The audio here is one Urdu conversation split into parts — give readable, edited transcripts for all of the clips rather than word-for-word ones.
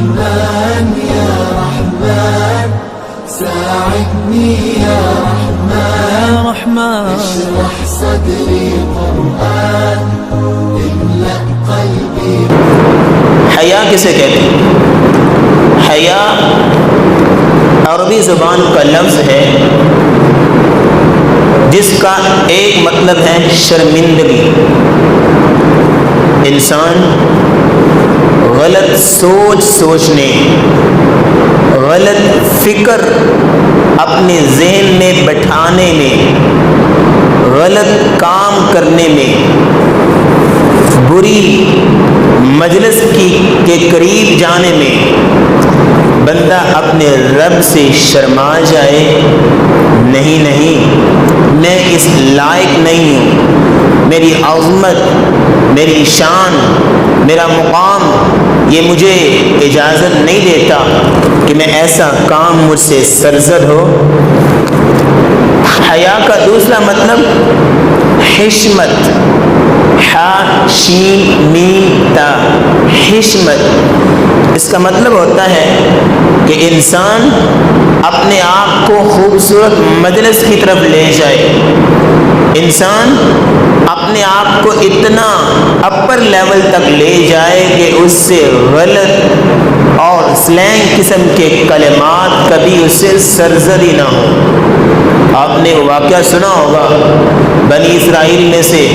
رحمن يا رحمن ساعدني يا رحمن اشرح صدري قرآن املأ قلبي. حیا کسے کہتے ہیں؟ حیا عربی زبان کا لفظ ہے جس کا ایک مطلب ہے شرمندگی. انسان غلط سوچ سوچنے، غلط فکر اپنے ذہن میں بٹھانے میں، غلط کام کرنے میں، بری مجلس کے قریب جانے میں بندہ اپنے رب سے شرما جائے، نہیں نہیں میں اس لائق نہیں ہوں، میری عظمت، میری شان، میرا مقام یہ مجھے اجازت نہیں دیتا کہ میں ایسا کام مجھ سے سرزد ہو. حیا کا دوسرا مطلب حشمت، حا شین میم تا، حشمت. اس کا مطلب ہوتا ہے کہ انسان اپنے آپ کو خوبصورت مجلس کی طرف لے جائے، انسان اپنے آپ کو اتنا اپر لیول تک لے جائے کہ اس سے غلط اور سلینگ قسم کے کلمات کبھی اس سے سرزد ہی نہ ہو. آپ نے وہ واقعہ سنا ہوگا بنی اسرائیل میں سے،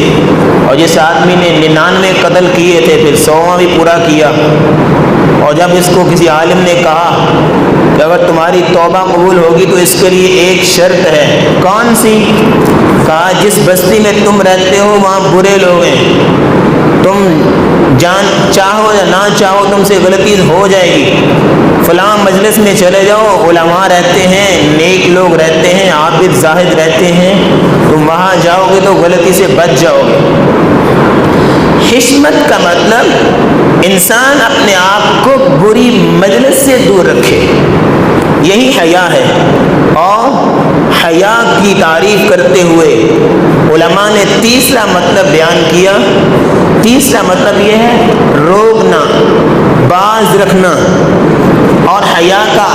اور جس آدمی نے 99 قتل کیے تھے پھر 100واں بھی پورا کیا، اور جب اس کو کسی عالم نے کہا کہ اگر تمہاری توبہ قبول ہوگی تو اس کے لیے ایک شرط ہے. کون سی؟ کہا جس بستی میں تم رہتے ہو وہاں برے لوگ ہیں، تم جان چاہو یا نہ چاہو تم سے غلطی ہو جائے گی، فلاں مجلس میں چلے جاؤ، علماء رہتے ہیں، نیک لوگ رہتے ہیں، عابد زاہد رہتے ہیں، تم وہاں جاؤ گے تو غلطی سے بچ جاؤ گے. حشمت کا مطلب انسان اپنے آپ کو بری مجلس سے دور رکھے، یہی حیا ہے. اور حیا کی تعریف کرتے ہوئے علماء نے تیسرا مطلب بیان کیا. تیسرا مطلب یہ ہے روکنا، باز رکھنا. اور حیا کا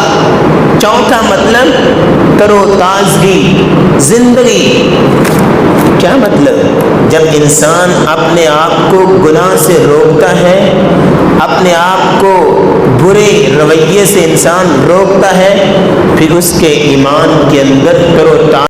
چوتھا مطلب تر و تازگی، زندگی. کیا مطلب؟ جب انسان اپنے آپ کو گناہ سے روکتا ہے، اپنے آپ کو برے رویے سے انسان روکتا ہے، پھر اس کے ایمان کے اندر تر و تازگی